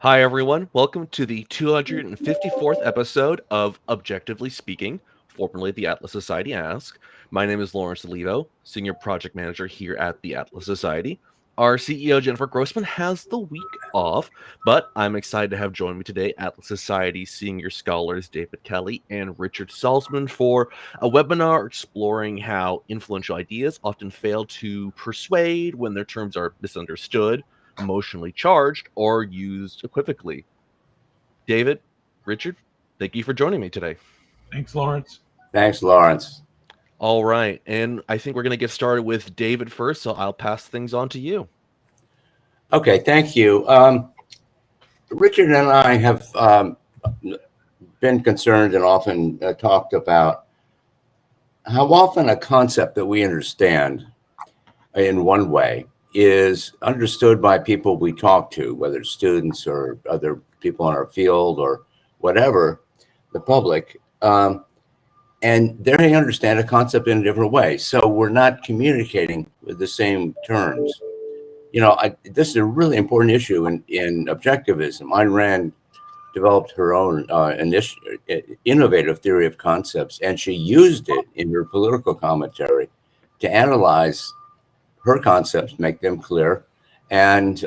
Hi, everyone. Welcome to the 254th episode of Objectively Speaking, formerly the Atlas Society Ask. My name is Lawrence Olivo, Senior Project Manager here at the Atlas Society. Our CEO, Jennifer Grossman, has the week off, but I'm excited to have joined me today Atlas Society Senior Scholars David Kelley and Richard Salsman for a webinar exploring how influential ideas often fail to persuade when their terms are misunderstood, emotionally charged, or used equivocally. David, Richard, thank you for joining me today. Thanks, Lawrence. Thanks, Lawrence. All right, and I think we're going to get started with David first, so I'll pass things on to you. Okay, thank you. Richard and I have been concerned and often talked about how often a concept that we understand in one way is understood by people we talk to, whether it's students or other people in our field or whatever, the public, and they understand a concept in a different way. So we're not communicating with the same terms. This is a really important issue in objectivism. Ayn Rand developed her own innovative theory of concepts, and she used it in her political commentary to analyze her concepts, make them clear, and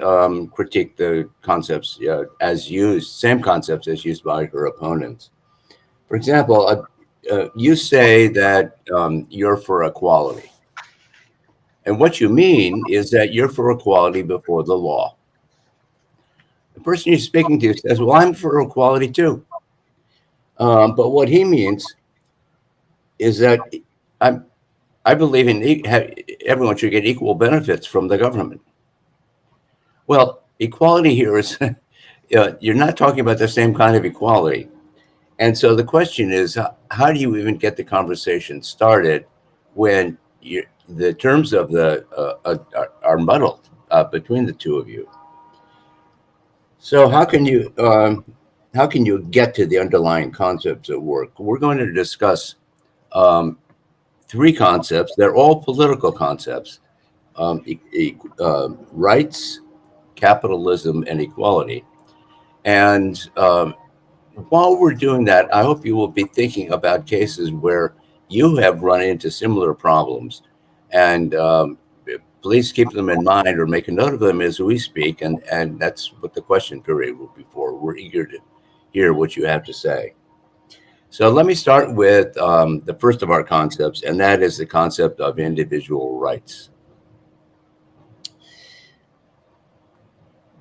critique the concepts same concepts as used by her opponents. For example, you say that you're for equality. And what you mean is that you're for equality before the law. The person you're speaking to says, well, I'm for equality too. But what he means is that I believe everyone should get equal benefits from the government. Well, equality here is, you're not talking about the same kind of equality. And so the question is, how do you even get the conversation started when the terms of are muddled between the two of you? So how can you get to the underlying concepts at work? We're going to discuss three concepts. They're all political concepts: rights, capitalism, and equality. And while we're doing that, I hope you will be thinking about cases where you have run into similar problems, and please keep them in mind or make a note of them as we speak. And that's what the question period will be for. We're eager to hear what you have to say. So let me start with the first of our concepts, and that is the concept of individual rights.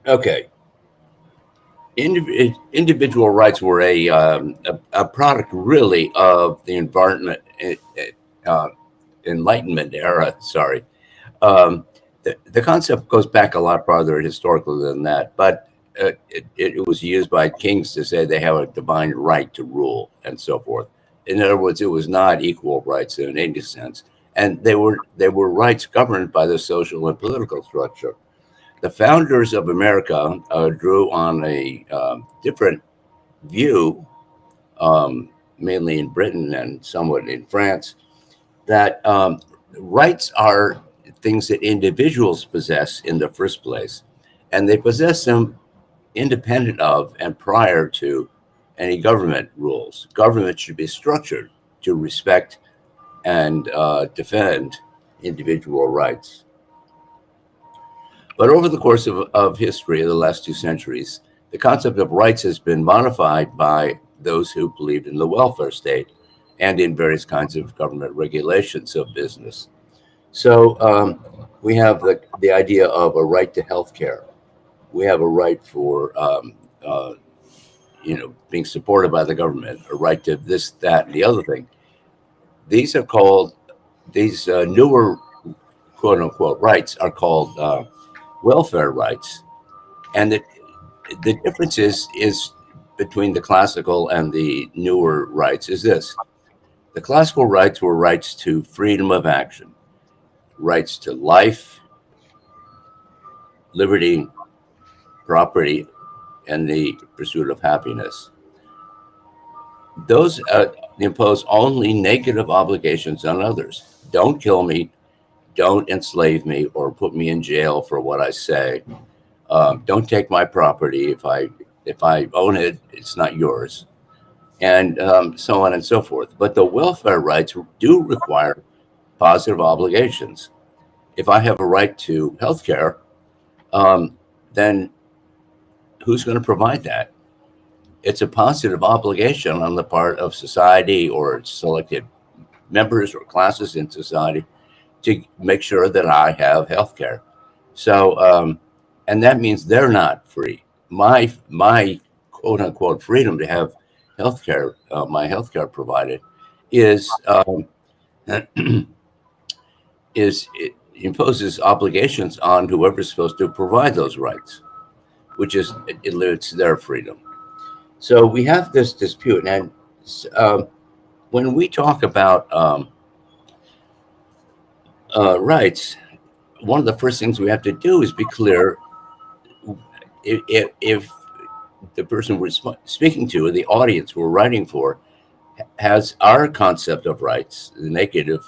Okay. Individual rights were a product really of the Enlightenment era. Sorry, the concept goes back a lot farther historically than that, but it was used by kings to say they have a divine right to rule and so forth. In other words, it was not equal rights in any sense, and they were rights governed by the social and political structure. The founders of America drew on a different view, mainly in Britain and somewhat in France, that rights are things that individuals possess in the first place, and they possess them independent of and prior to any government rules. Government should be structured to respect and defend individual rights. But over the course of history, of the last 2 centuries, the concept of rights has been modified by those who believed in the welfare state and in various kinds of government regulations of business. So we have the idea of a right to health care. We have a right for being supported by the government, a right to this, that, and the other thing. These newer quote unquote rights are called welfare rights, and the difference is between the classical and the newer rights is this: the classical rights were rights to freedom of action, rights to life, liberty, property, and the pursuit of happiness. Those impose only negative obligations on others. Don't kill me, don't enslave me or put me in jail for what I say. Don't take my property if I If I own it, it's not yours, and so on and so forth. But the welfare rights do require positive obligations. If I have a right to health care, then who's going to provide that? It's a positive obligation on the part of society or selected members or classes in society to make sure that I have health care. So, and that means they're not free. My quote unquote freedom to have health care, my health care provided, is is it imposes obligations on whoever's supposed to provide those rights, which is it limits their freedom. So we have this dispute, and um, when we talk about rights, one of the first things we have to do is be clear if the person we're speaking to, or the audience we're writing for, has our concept of rights, the negative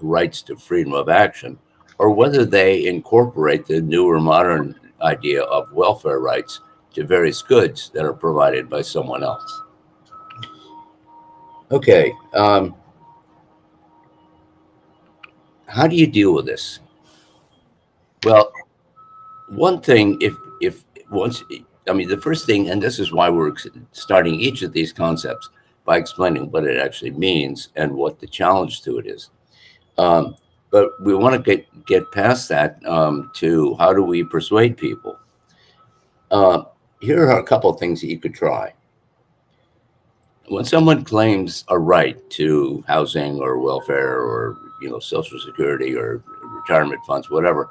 rights to freedom of action, or whether they incorporate the newer modern idea of welfare rights to various goods that are provided by someone else. Okay, how do you deal with this? Well, one thing, if once, I mean, the first thing, and this is why we're starting each of these concepts by explaining what it actually means and what the challenge to it is. Um, but we want to get past that to how do we persuade people? Uh, Here are a couple of things that you could try. When someone claims a right to housing or welfare or Social Security or retirement funds, whatever,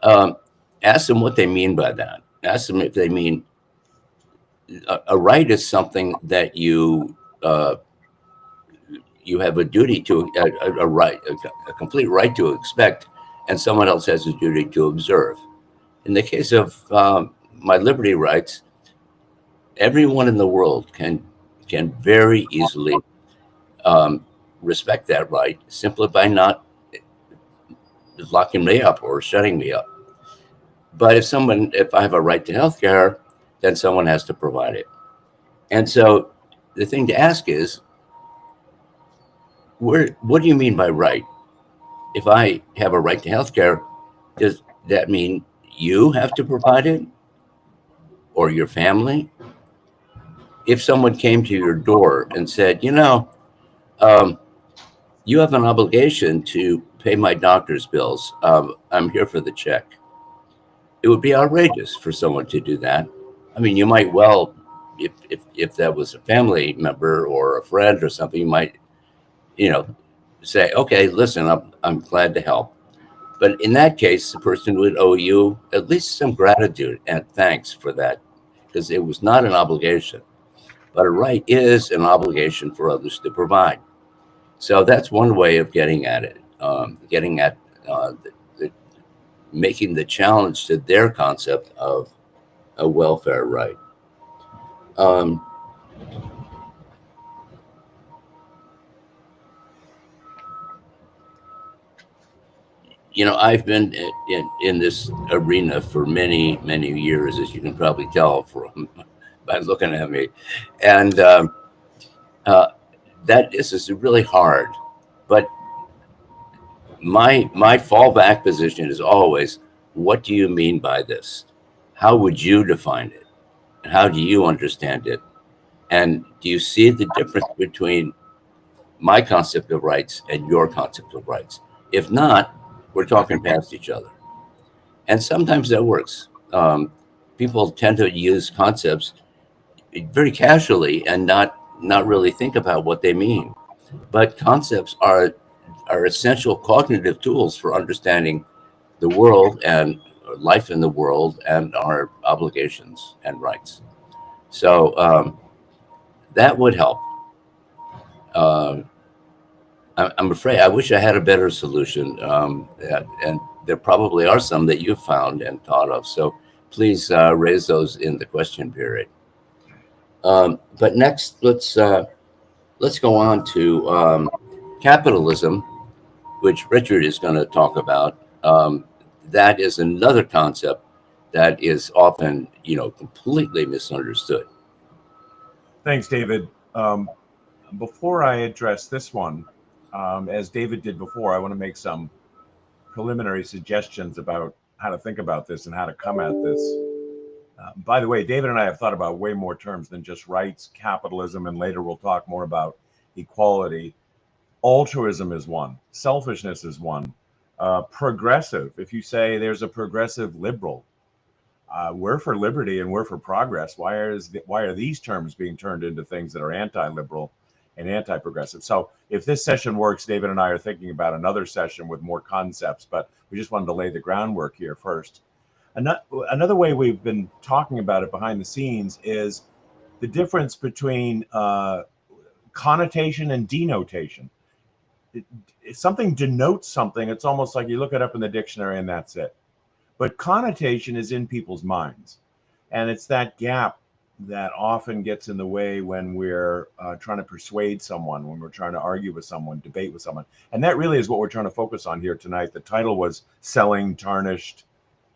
um, ask them what they mean by that. Ask them if they mean a right is something that you have a duty to a right, a complete right to expect, and someone else has a duty to observe. In the case of my liberty rights, everyone in the world can very easily um, respect that right simply by not locking me up or shutting me up. But if I have a right to health care, then someone has to provide it. And so the thing to ask is, what do you mean by right? If I have a right to health care, does that mean you have to provide it or your family? If someone came to your door and said, um, you have an obligation to pay my doctor's bills, I'm here for the check. It would be outrageous for someone to do that. I mean, you might well, if that was a family member or a friend or something, you might, you know, say, okay, listen, I'm glad to help. But in that case, the person would owe you at least some gratitude and thanks for that, because it was not an obligation. But a right is an obligation for others to provide. So that's one way of getting at it, getting at making the challenge to their concept of a welfare right. Um, I've been in this arena for many, many years, as you can probably tell from by looking at me, and uh, that this is really hard. But my fallback position is always, what do you mean by this? How would you define it? How do you understand it? And do you see the difference between my concept of rights and your concept of rights? If not, we're talking past each other. And sometimes that works. People tend to use concepts very casually and not really think about what they mean. But concepts are essential cognitive tools for understanding the world and life in the world and our obligations and rights. So that would help. Uh, I'm afraid I wish I had a better solution, and there probably are some that you've found and thought of. So please raise those in the question period. But next, let's go on to capitalism, which Richard is going to talk about. That is another concept that is often, completely misunderstood. Thanks, David. Before I address this one, as David did before, I want to make some preliminary suggestions about how to think about this and how to come at this. By the way, David and I have thought about way more terms than just rights, capitalism, and later we'll talk more about equality. Altruism is one. Selfishness is one. Progressive. If you say there's a progressive liberal, we're for liberty and we're for progress. Why are these terms being turned into things that are anti-liberal and anti-progressive? So if this session works, David and I are thinking about another session with more concepts, but we just wanted to lay the groundwork here first. Another way we've been talking about it behind the scenes is the difference between connotation and denotation. If something denotes something, it's almost like you look it up in the dictionary and that's it. But connotation is in people's minds. And it's that gap that often gets in the way when we're trying to persuade someone, when we're trying to argue with someone, debate with someone. And that really is what we're trying to focus on here tonight. The title was Selling Tarnished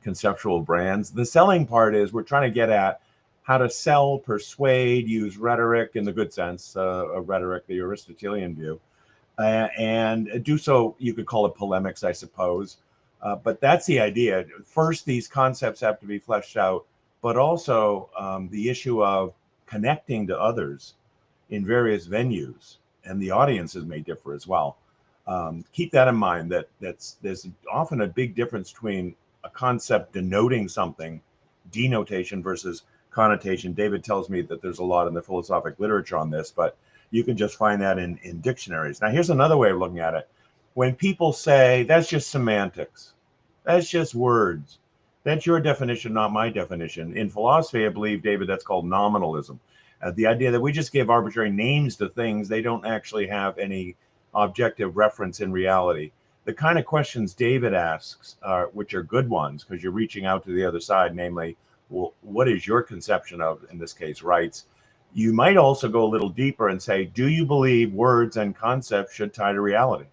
Conceptual Brands. The selling part is we're trying to get at how to sell, persuade, use rhetoric in the good sense of rhetoric, the Aristotelian view, and do so, you could call it polemics, I suppose. But that's the idea. First, these concepts have to be fleshed out, but also the issue of connecting to others in various venues, and the audiences may differ as well. Keep that in mind, that there's often a big difference between a concept denoting something, denotation, versus connotation. David tells me that there's a lot in the philosophic literature on this, but you can just find that in dictionaries. Now, here's another way of looking at it. When people say, that's just semantics, that's just words, that's your definition, not my definition. In philosophy, I believe, David, that's called nominalism. The idea that we just give arbitrary names to things, they don't actually have any objective reference in reality. The kind of questions David asks, which are good ones, because you're reaching out to the other side, namely, well, what is your conception of, in this case, rights? You might also go a little deeper and say, do you believe words and concepts should tie to reality?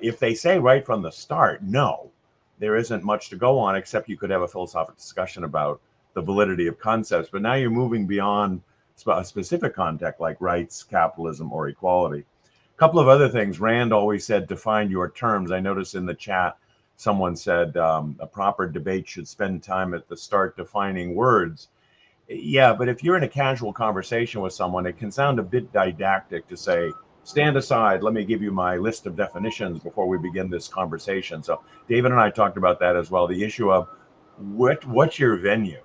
If they say right from the start, no, there isn't much to go on, except you could have a philosophical discussion about the validity of concepts. But now you're moving beyond a specific context like rights, capitalism, or equality. A couple of other things. Rand always said, define your terms. I noticed in the chat, someone said a proper debate should spend time at the start defining words. Yeah, but if you're in a casual conversation with someone, it can sound a bit didactic to say, stand aside, let me give you my list of definitions before we begin this conversation. So David and I talked about that as well. The issue of what's your venue?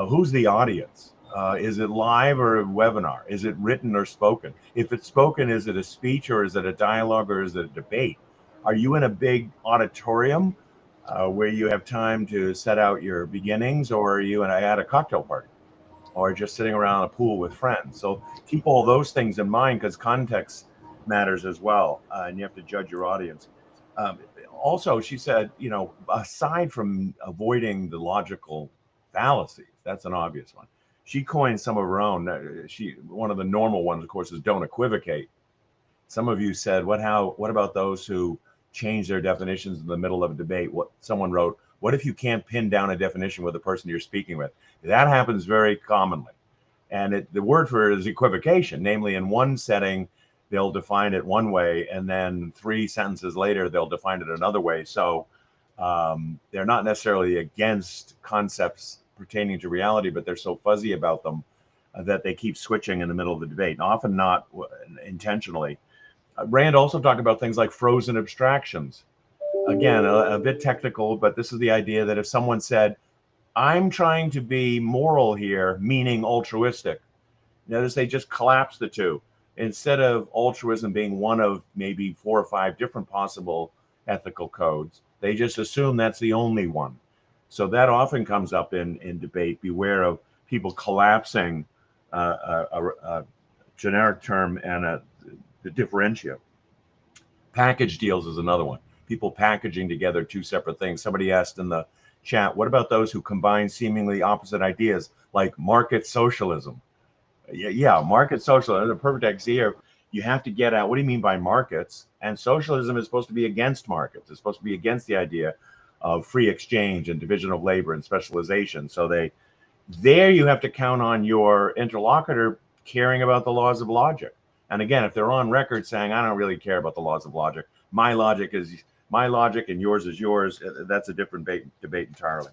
Who's the audience? Is it live or a webinar? Is it written or spoken? If it's spoken, is it a speech or is it a dialogue or is it a debate? Are you in a big auditorium where you have time to set out your beginnings, or are you at a cocktail party, or just sitting around a pool with friends? So keep all those things in mind, because context matters as well, and you have to judge your audience. Also, she said, aside from avoiding the logical fallacies, that's an obvious one. She coined some of her own. One of the normal ones, of course, is don't equivocate. Some of you said, what about those who change their definitions in the middle of a debate? Someone wrote, what if you can't pin down a definition with the person you're speaking with? That happens very commonly. And the word for it is equivocation. Namely, in one setting, they'll define it one way, and then 3 sentences later, they'll define it another way. So they're not necessarily against concepts pertaining to reality, but they're so fuzzy about them that they keep switching in the middle of the debate, and often not intentionally. Rand also talked about things like frozen abstractions. Again, a bit technical, but this is the idea that if someone said, I'm trying to be moral here, meaning altruistic, notice they just collapse the two. Instead of altruism being one of maybe 4 or 5 different possible ethical codes, they just assume that's the only one. So that often comes up in debate. Beware of people collapsing a generic term and the differentiate. Package deals is another one. People packaging together 2 separate things. Somebody asked in the chat, what about those who combine seemingly opposite ideas like market socialism? Yeah, market socialism, the perfect example. You have to get at, what do you mean by markets? And socialism is supposed to be against markets. It's supposed to be against the idea of free exchange and division of labor and specialization. So there you have to count on your interlocutor caring about the laws of logic. And again, if they're on record saying, I don't really care about the laws of logic, my logic is my logic and yours is yours, that's a different debate entirely.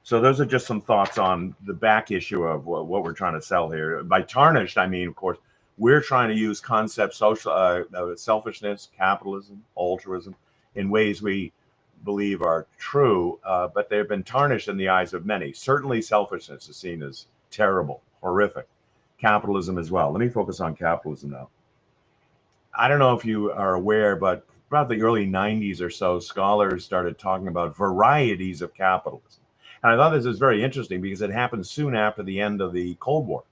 So those are just some thoughts on the back issue of what we're trying to sell here. By tarnished, I mean, of course, we're trying to use concepts, selfishness, capitalism, altruism, in ways we believe are true, but they've been tarnished in the eyes of many. Certainly selfishness is seen as terrible, horrific. Capitalism as well. Let me focus on capitalism now. I don't know if you are aware, but about the early 90s or so, scholars started talking about varieties of capitalism. And I thought this was very interesting because it happened soon after the end of the Cold War,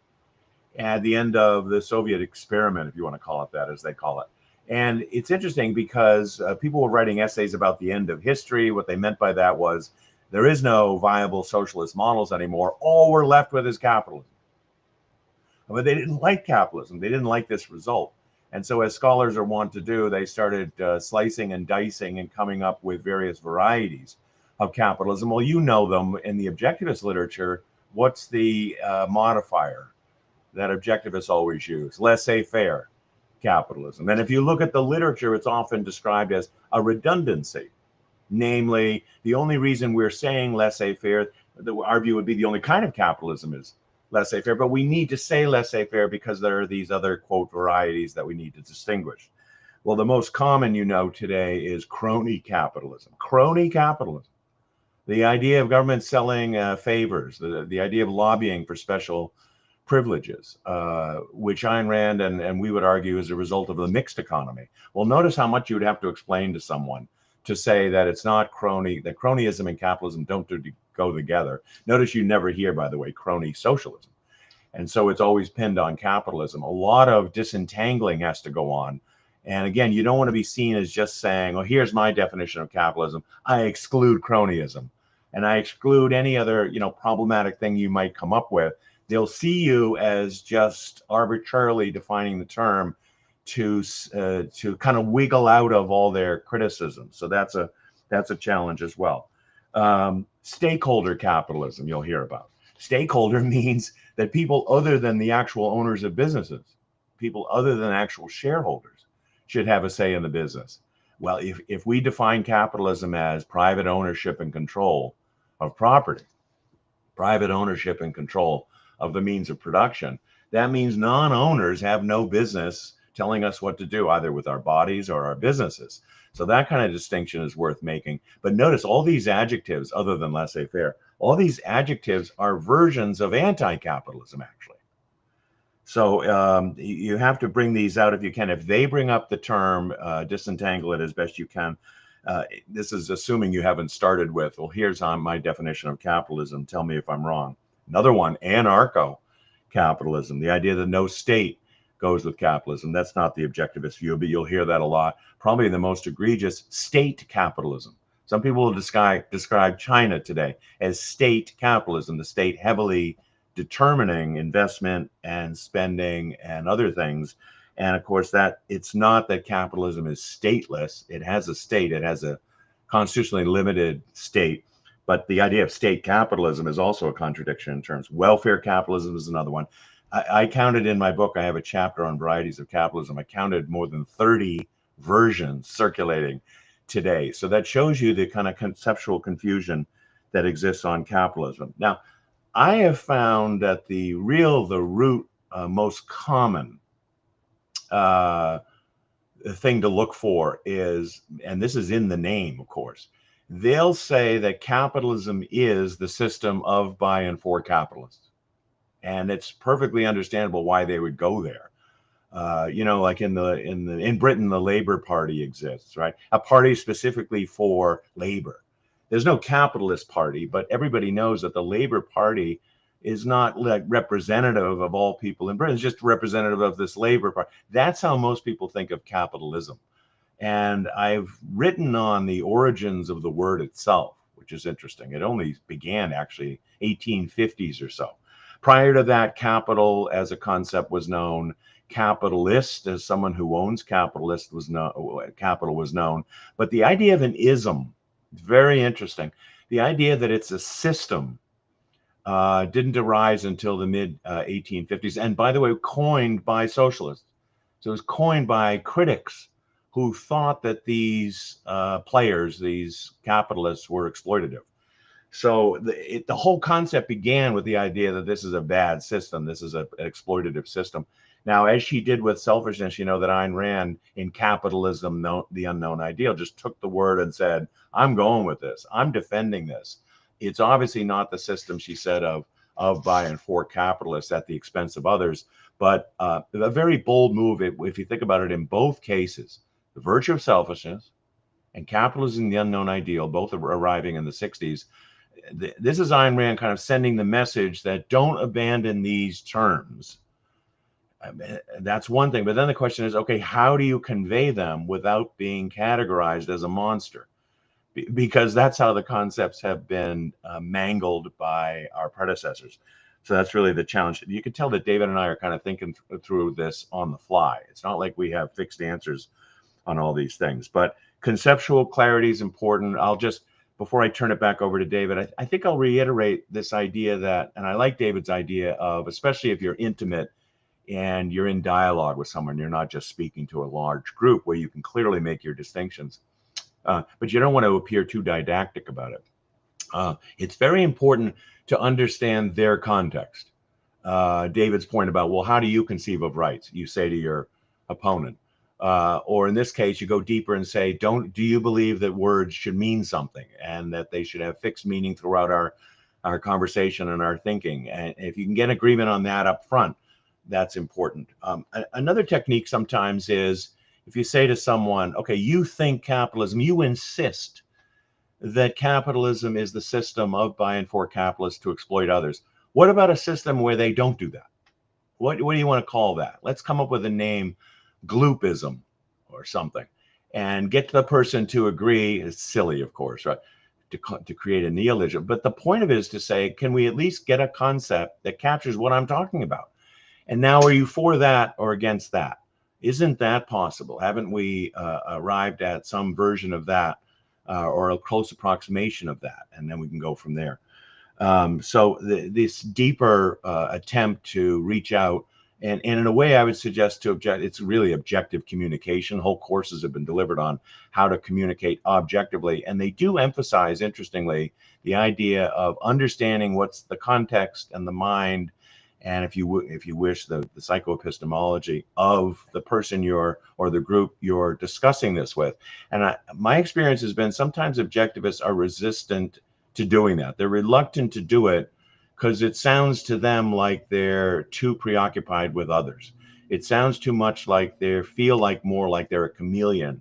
at the end of the Soviet experiment, if you want to call it that, as they call it. And it's interesting because people were writing essays about the end of history. What they meant by that was there is no viable socialist models anymore. All we're left with is capitalism. But they didn't like capitalism. They didn't like this result. And so as scholars are wont to do, they started slicing and dicing and coming up with various varieties of capitalism. Well, you know them in the objectivist literature. What's the modifier that objectivists always use? Laissez-faire capitalism. And if you look at the literature, it's often described as a redundancy. Namely, the only reason we're saying laissez-faire, our view would be the only kind of capitalism is laissez-faire, but we need to say laissez-faire because there are these other, quote, varieties that we need to distinguish. Well, the most common, you know, today is crony capitalism. Crony capitalism. The idea of government selling favors, the idea of lobbying for special privileges, which Ayn Rand and we would argue is a result of the mixed economy. Well, notice how much you would have to explain to someone to say that it's not crony, that cronyism and capitalism don't go together. Notice you never hear, by the way, crony socialism. And so it's always pinned on capitalism. A lot of disentangling has to go on. And again, you don't want to be seen as just saying, oh, here's my definition of capitalism. I exclude cronyism and I exclude any other, you know, problematic thing you might come up with. They'll see you as just arbitrarily defining the term to kind of wiggle out of all their criticism. So that's a challenge as well. Stakeholder capitalism, you'll hear about. Stakeholder means that people other than the actual owners of businesses, people other than actual shareholders, should have a say in the business. Well, if we define capitalism as private ownership and control of property, private ownership and control of the means of production, that means non-owners have no business telling us what to do, either with our bodies or our businesses. So that kind of distinction is worth making. But notice all these adjectives, other than laissez-faire, all these adjectives are versions of anti-capitalism, actually. So you have to bring these out if you can. If they bring up the term, disentangle it as best you can. This is assuming you haven't started with, well, here's my definition of capitalism. Tell me if I'm wrong. Another one, anarcho-capitalism, the idea that no state goes with capitalism. That's not the objectivist view, but you'll hear that a lot. Probably the most egregious, state capitalism. Some people will describe China today as state capitalism, the state heavily determining investment and spending and other things. And of course, that it's not that capitalism is stateless. It has a state. It has a constitutionally limited state. But the idea of state capitalism is also a contradiction in terms. Welfare capitalism is another one. I counted in my book, I have a chapter on varieties of capitalism. I counted more than 30 versions circulating today. So that shows you the kind of conceptual confusion that exists on capitalism. Now, I have found that the root, most common thing to look for is, and this is in the name, of course, they'll say that capitalism is the system of, by, and for capitalists. And it's perfectly understandable why they would go there. You know, like in Britain, the Labour Party exists, right? A party specifically for labor. There's no capitalist party, but everybody knows that the Labour Party is not like representative of all people in Britain. It's just representative of this Labour Party. That's how most people think of capitalism. And I've written on the origins of the word itself, which is interesting. It only began actually 1850s or so. Prior to that, capital as a concept was known. Capitalist as someone who owns capital was known. But the idea of an ism It's very interesting. The idea that it's a system didn't arise until the mid 1850s. And by the way, coined by socialists. So it was coined by critics who thought that these players, these capitalists, were exploitative. So the whole concept began with the idea that this is a bad system. This is an exploitative system. Now, as she did with selfishness, you know, that Ayn Rand in Capitalism, the Unknown Ideal, just took the word and said, I'm going with this. I'm defending this. It's obviously not the system, she said, of by and for capitalists at the expense of others, but a very bold move if you think about it in both cases. The virtue of selfishness and Capitalism, the Unknown Ideal, both arriving in the 60s. This is Ayn Rand kind of sending the message that don't abandon these terms. That's one thing. But then the question is, okay, how do you convey them without being categorized as a monster? Because that's how the concepts have been mangled by our predecessors. So that's really the challenge. You can tell that David and I are kind of thinking through this on the fly. It's not like we have fixed answers on all these things, but conceptual clarity is important. I'll just, before I turn it back over to David, I think I'll reiterate this idea that, and I like David's idea of, especially if you're intimate and you're in dialogue with someone, you're not just speaking to a large group where you can clearly make your distinctions, but you don't want to appear too didactic about it. It's very important to understand their context. David's point about, well, how do you conceive of rights? You say to your opponent. Or in this case, you go deeper and say, do you believe that words should mean something and that they should have fixed meaning throughout our conversation and our thinking? And if you can get agreement on that up front, that's important. Another technique sometimes is if you say to someone, okay, you think capitalism, you insist that capitalism is the system of by and for capitalists to exploit others. What about a system where they don't do that? What do you want to call that? Let's come up with a name. Gloopism or something, and get the person to agree. It's silly, of course, right, to create a neologism, but the point of it is to say, can we at least get a concept that captures what I'm talking about? And now, are you for that or against that? Isn't that possible? Haven't we arrived at some version of that or a close approximation of that? And then we can go from there. So this deeper attempt to reach out. And in a way, I would suggest it's really objective communication. Whole courses have been delivered on how to communicate objectively. And they do emphasize, interestingly, the idea of understanding what's the context and the mind, and if you wish, the psychoepistemology of the person or the group you're discussing this with. And my experience has been sometimes objectivists are resistant to doing that. They're reluctant to do it because it sounds to them like they're too preoccupied with others. It sounds too much like they feel like more like they're a chameleon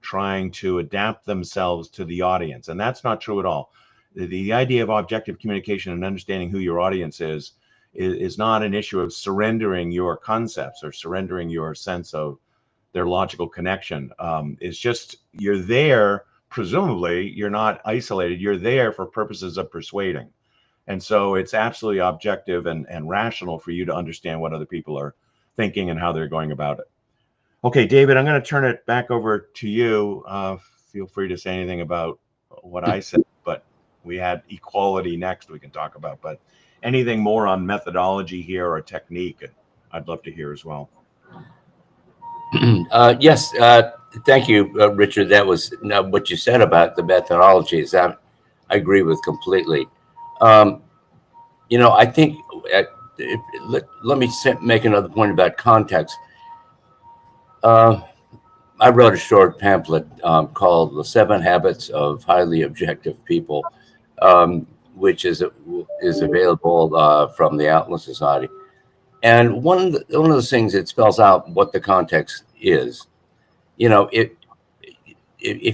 trying to adapt themselves to the audience. And that's not true at all. The idea of objective communication and understanding who your audience is not an issue of surrendering your concepts or surrendering your sense of their logical connection. It's just you're there, presumably, you're not isolated. You're there for purposes of persuading. And so it's absolutely objective and rational for you to understand what other people are thinking and how they're going about it. Okay, David, I'm going to turn it back over to you. Feel free to say anything about what I said, but we had equality next we can talk about. But anything more on methodology here or technique, I'd love to hear as well. Yes, thank you, Richard. That was what you said about the methodologies. I agree with completely. I think let me make another point about context. I wrote a short pamphlet called "The 7 Habits of Highly Objective People," which is available from the Atlas Society. And one of the things it spells out what the context is. If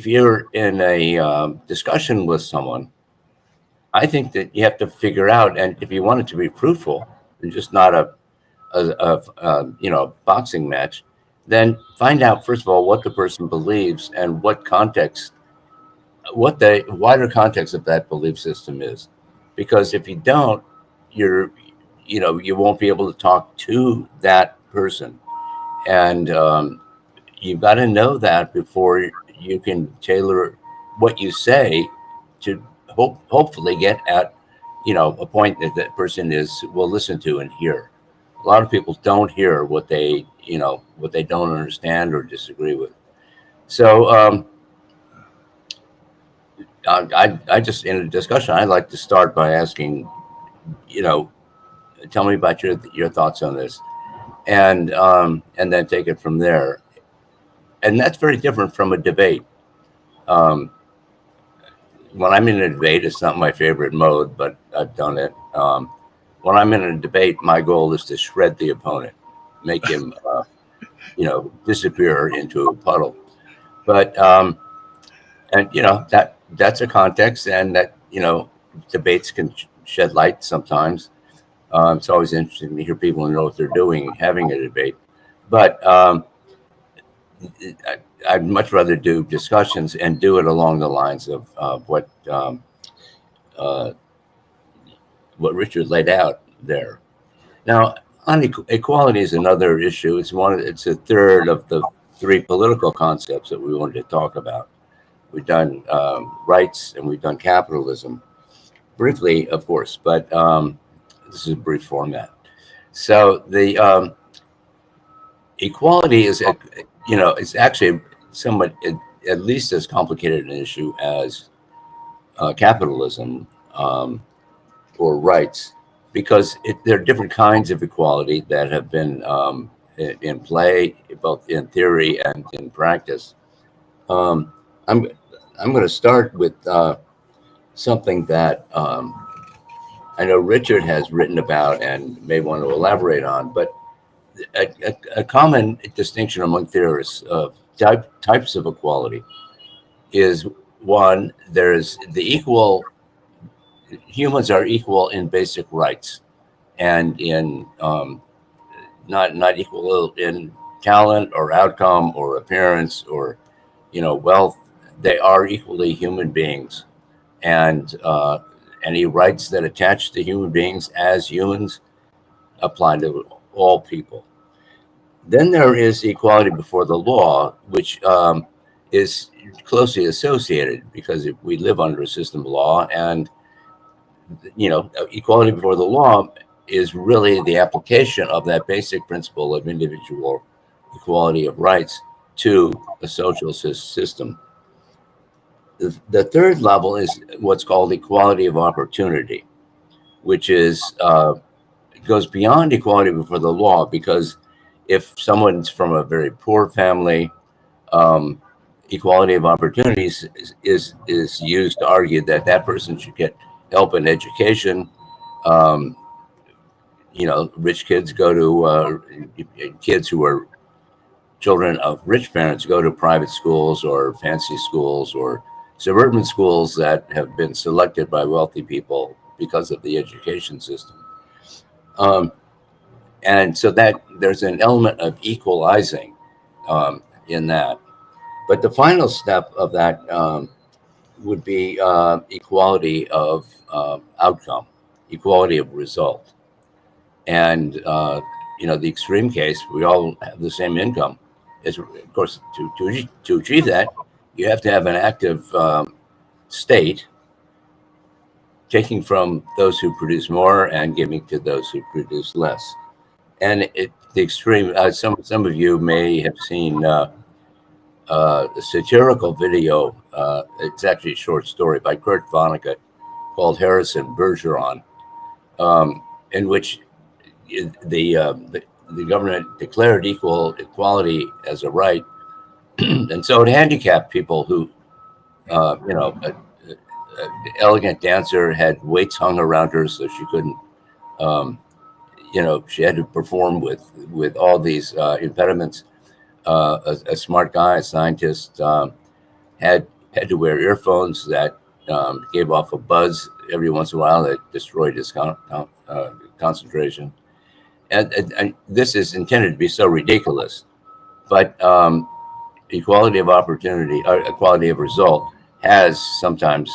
you're in a discussion with someone, I think that you have to figure out, and if you want it to be fruitful and just not a boxing match, then find out first of all what the person believes and what the wider context of that belief system is. Because if you don't, you won't be able to talk to that person, and you've got to know that before you can tailor what you say to hopefully get at, a point that that person will listen to and hear. A lot of people don't hear what they don't understand or disagree with. So I just, in a discussion, I like to start by asking, tell me about your thoughts on this, and then take it from there. And that's very different from a debate. Um, when I'm in a debate, it's not my favorite mode, but I've done it. When I'm in a debate, my goal is to shred the opponent, make him, disappear into a puddle. But and that's a context, and that debates can shed light sometimes. It's always interesting to hear people know what they're doing having a debate, but I'd much rather do discussions and do it along the lines of what Richard laid out there. Now, equality is another issue. It's a third of the three political concepts that we wanted to talk about. We've done rights and we've done capitalism briefly, of course, but this is a brief format. So the equality is, it's actually somewhat at least as complicated an issue as capitalism or rights, because there are different kinds of equality that have been in play, both in theory and in practice. I'm going to start with something that I know Richard has written about and may want to elaborate on, but a common distinction among theorists of types of equality is one, there's humans are equal in basic rights and in not equal in talent or outcome or appearance or wealth. They are equally human beings, and any rights that attach to human beings as humans apply to all people. Then there is equality before the law, which is closely associated because we live under a system of law, and equality before the law is really the application of that basic principle of individual equality of rights to a social system. The third level is what's called equality of opportunity, which goes beyond equality before the law, because if someone's from a very poor family, equality of opportunities is used to argue that person should get help in education. Rich kids go to kids who are children of rich parents go to private schools or fancy schools or suburban schools that have been selected by wealthy people because of the education system. And so that there's an element of equalizing in that. But the final step of that would be equality of outcome, equality of result. And, the extreme case, we all have the same income. Is, of course, to achieve that, you have to have an active state taking from those who produce more and giving to those who produce less. And the extreme, some of you may have seen a satirical video. It's actually a short story by Kurt Vonnegut called Harrison Bergeron, in which the government declared equality as a right, and so it handicapped people who, an elegant dancer had weights hung around her so she couldn't, she had to perform with all these impediments. A smart guy, a scientist, had to wear earphones that gave off a buzz every once in a while that destroyed his concentration. And this is intended to be so ridiculous, but equality of opportunity, or equality of result, has sometimes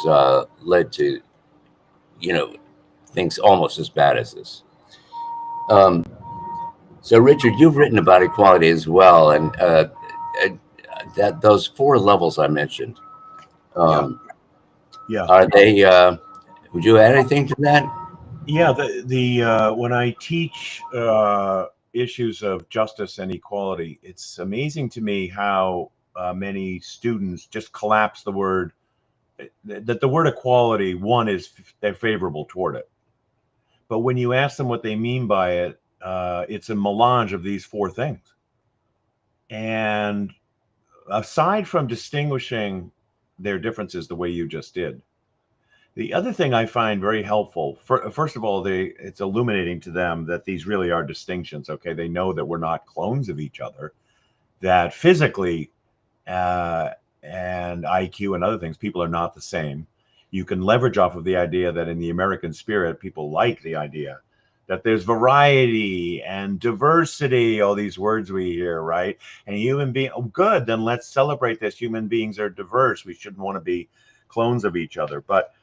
led to, things almost as bad as this. So, Richard, you've written about equality as well, and that those four levels I mentioned. Yeah. Are they? Would you add anything to that? Yeah, when I teach issues of justice and equality, it's amazing to me how many students just collapse the word that the word equality. One is they're favorable toward it, but when you ask them what they mean by it, it's a melange of these four things. And aside from distinguishing their differences the way you just did, the other thing I find very helpful, first of all, it's illuminating to them that these really are distinctions. Okay, they know that we're not clones of each other, that physically and IQ and other things, people are not the same. You can leverage off of the idea that in the American spirit, people like the idea that there's variety and diversity, all these words we hear, right? And human being, oh, good, then let's celebrate this. Human beings are diverse. We shouldn't want to be clones of each other. But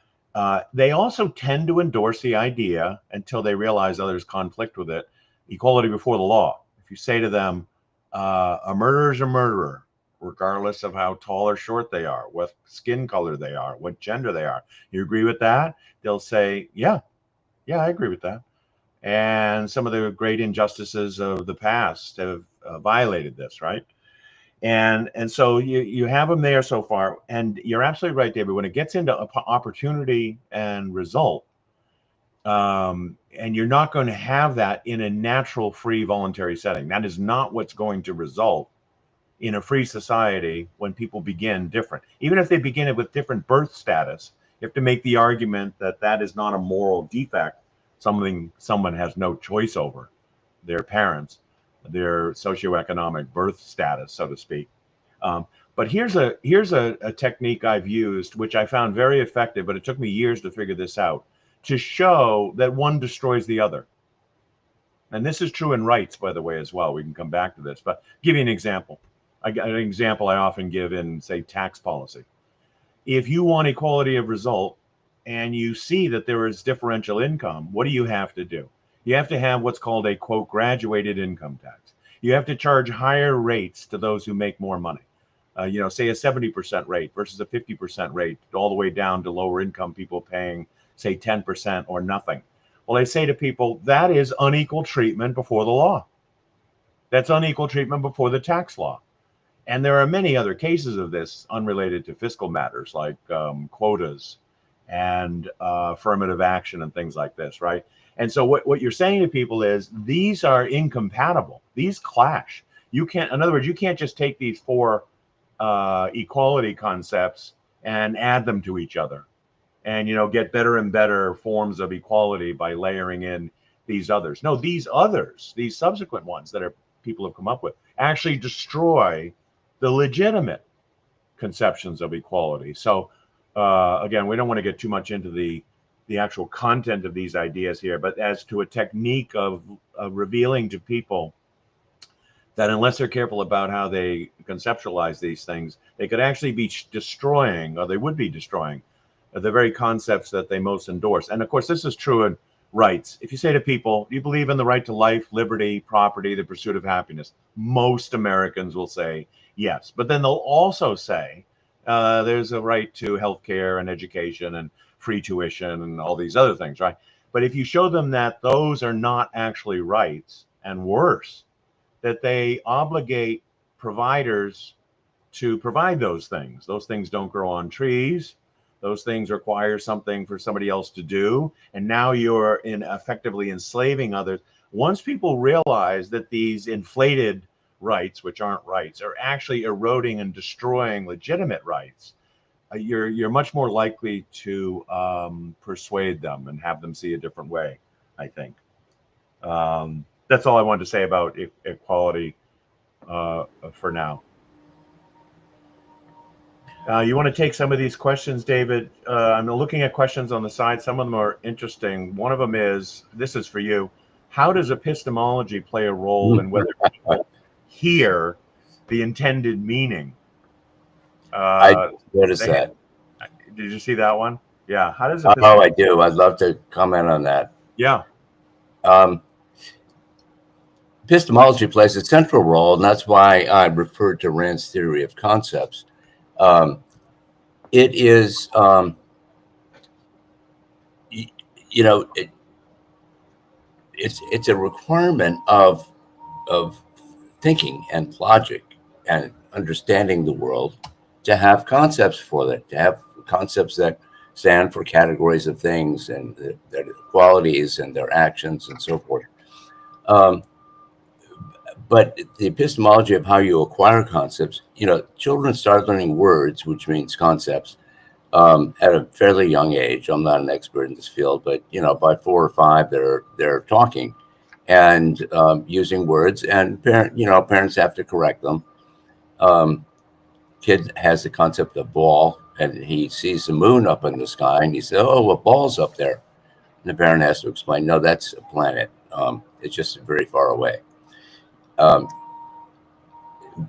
they also tend to endorse the idea until they realize others conflict with it. Equality before the law. If you say to them, a murderer is a murderer, regardless of how tall or short they are, what skin color they are, what gender they are. You agree with that? They'll say, yeah, I agree with that. And some of the great injustices of the past have violated this, right? And so you have them there so far, and you're absolutely right, David. When it gets into opportunity and result, and you're not going to have that in a natural, free, voluntary setting. That is not what's going to result in a free society when people begin different. Even if they begin it with different birth status, you have to make the argument that that is not a moral defect, something someone has no choice over, their parents, their socioeconomic birth status, so to speak. But here's a technique I've used, which I found very effective, but it took me years to figure this out, to show that one destroys the other. And this is true in rights, by the way, as well. We can come back to this, but give you an example. An example I often give in, say, tax policy. If you want equality of result and you see that there is differential income, what do you have to do? You have to have what's called a, quote, graduated income tax. You have to charge higher rates to those who make more money. Say a 70% rate versus a 50% rate, all the way down to lower income people paying, say, 10% or nothing. Well, I say to people, that is unequal treatment before the law. That's unequal treatment before the tax law. And there are many other cases of this unrelated to fiscal matters, like quotas and affirmative action and things like this, right? And so what you're saying to people is these are incompatible. These clash. You can't, in other words, you can't just take these four equality concepts and add them to each other and, get better and better forms of equality by layering in these others. No, these others, these subsequent ones that people have come up with, actually destroy the legitimate conceptions of equality. So again, we don't want to get too much into the actual content of these ideas here, but as to a technique of revealing to people that unless they're careful about how they conceptualize these things, they could actually be destroying, or they would be destroying, the very concepts that they most endorse. And of course, this is true in rights. If you say to people, do you believe in the right to life, liberty, property, the pursuit of happiness? Most Americans will say yes. But then they'll also say there's a right to health care and education and free tuition and all these other things, right? But if you show them that those are not actually rights, and worse, that they obligate providers to provide those things don't grow on trees. Those things require something for somebody else to do. And now you're effectively enslaving others. Once people realize that these inflated rights, which aren't rights, are actually eroding and destroying legitimate rights, you're much more likely to persuade them and have them see a different way, I think. That's all I wanted to say about equality for now. You want to take some of these questions, David? I'm looking at questions on the side. Some of them are interesting. One of them is, this is for you. How does epistemology play a role in whether people hear the intended meaning? I noticed that. Did you see that one? Yeah. How does Oh, I do. I'd love to comment on that. Yeah. Epistemology plays a central role, and that's why I referred to Rand's theory of concepts. It is you know, it's a requirement of thinking and logic and understanding the world to have concepts for that, to have concepts that stand for categories of things and their qualities and their actions and so forth. Um, but the epistemology of how you acquire concepts, children start learning words, which means concepts, at a fairly young age. I'm not an expert in this field, but by 4 or 5, they're talking and using words, and parents have to correct them. Kid has the concept of ball, and he sees the moon up in the sky, and he says, "Oh, a ball's up there." And the parent has to explain, "No, that's a planet. It's just very far away." Um,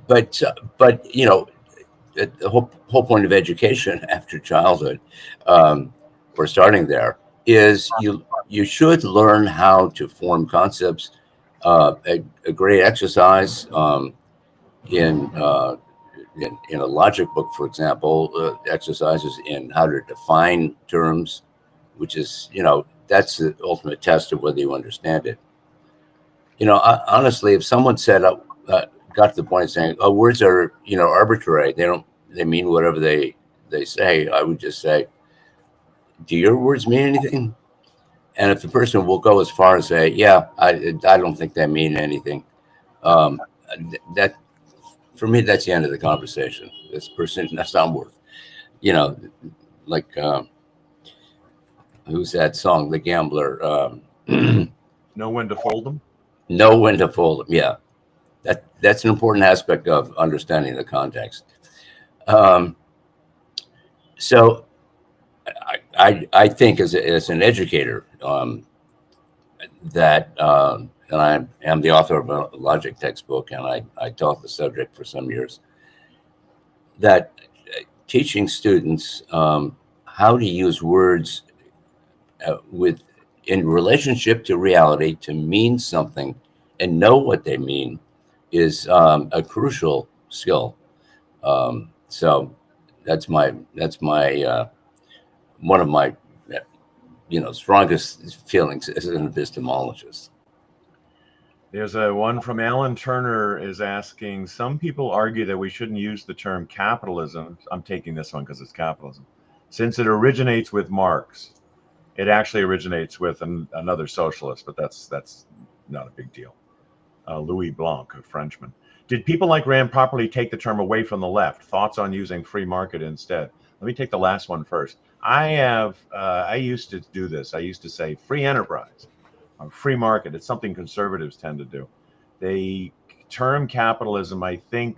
but the whole point of education after childhood, or starting there, is you should learn how to form concepts. A great exercise in in a logic book, for example, exercises in how to define terms, which is that's the ultimate test of whether you understand it. Honestly, if someone said got to the point of saying, "Oh, words are arbitrary. They mean whatever they say," I would just say, "Do your words mean anything?" And if the person will go as far as say, "Yeah, I don't think they mean anything," um, that for me, that's the end of the conversation. This person, that's not worth, you know, like who's that song, The Gambler? Know when to fold them. Know when to fold them. Yeah, that's an important aspect of understanding the context. Um, so I think as an educator, that and I am the author of a logic textbook, and I taught the subject for some years, that teaching students how to use words with in relationship to reality to mean something and know what they mean is a crucial skill. So that's my one of my strongest feelings as an epistemologist. There's a one from Alan Turner is asking, some people argue that we shouldn't use the term capitalism. I'm taking this one because it's capitalism. Since it originates with Marx, it actually originates with another socialist, but that's not a big deal. Louis Blanc, a Frenchman. Did people like Rand properly take the term away from the left? Thoughts on using free market instead? Let me take the last one first. I used to do this. I used to say free enterprise or free market. It's something conservatives tend to do. They term capitalism, I think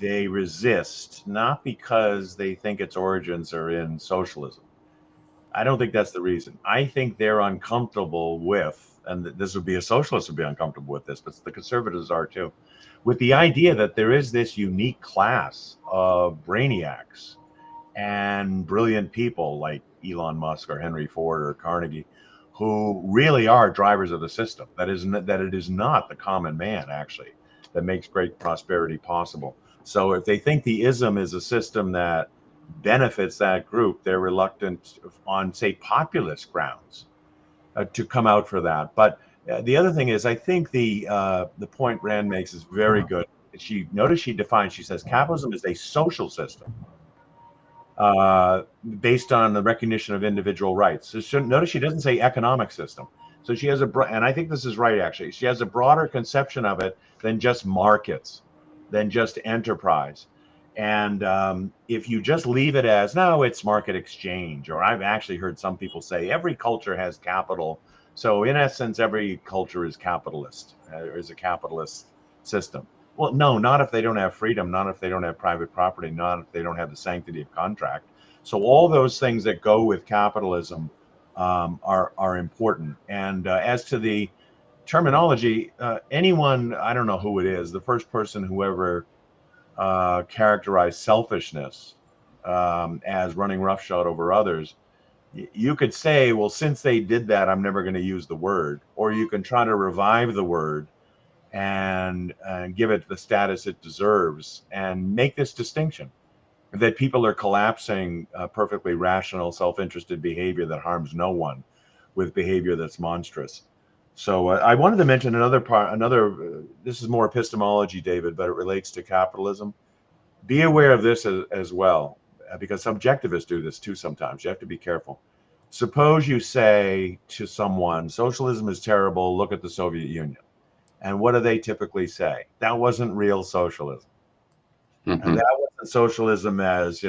they resist, not because they think its origins are in socialism. I don't think that's the reason. I think they're uncomfortable with, and this would be a socialist would be uncomfortable with this, but the conservatives are too, with the idea that there is this unique class of brainiacs and brilliant people like Elon Musk or Henry Ford or Carnegie, who really are drivers of the system. That it is not the common man actually that makes great prosperity possible. So if they think the ism is a system that benefits that group, they're reluctant on, say, populist grounds to come out for that. But the other thing is, I think the point Rand makes is very good. She defines. She says capitalism is a social system based on the recognition of individual rights. So notice she doesn't say economic system. So she has and I think this is right actually. She has a broader conception of it than just markets, than just enterprise. And if you just leave it as, no, it's market exchange, or I've actually heard some people say every culture has capital. So in essence, every culture is capitalist, is a capitalist system. Well, no, not if they don't have freedom, not if they don't have private property, not if they don't have the sanctity of contract. So all those things that go with capitalism are important. And as to the terminology, anyone, I don't know who it is, the first person who ever characterized selfishness as running roughshod over others, you could say, well, since they did that, I'm never going to use the word. Or you can try to revive the word and give it the status it deserves and make this distinction that people are collapsing perfectly rational, self-interested behavior that harms no one with behavior that's monstrous. So I wanted to mention another part, this is more epistemology, David, but it relates to capitalism. Be aware of this as well, because subjectivists do this too sometimes. You have to be careful. Suppose you say to someone, socialism is terrible, look at the Soviet Union. And what do they typically say? That wasn't real socialism. And that wasn't socialism as,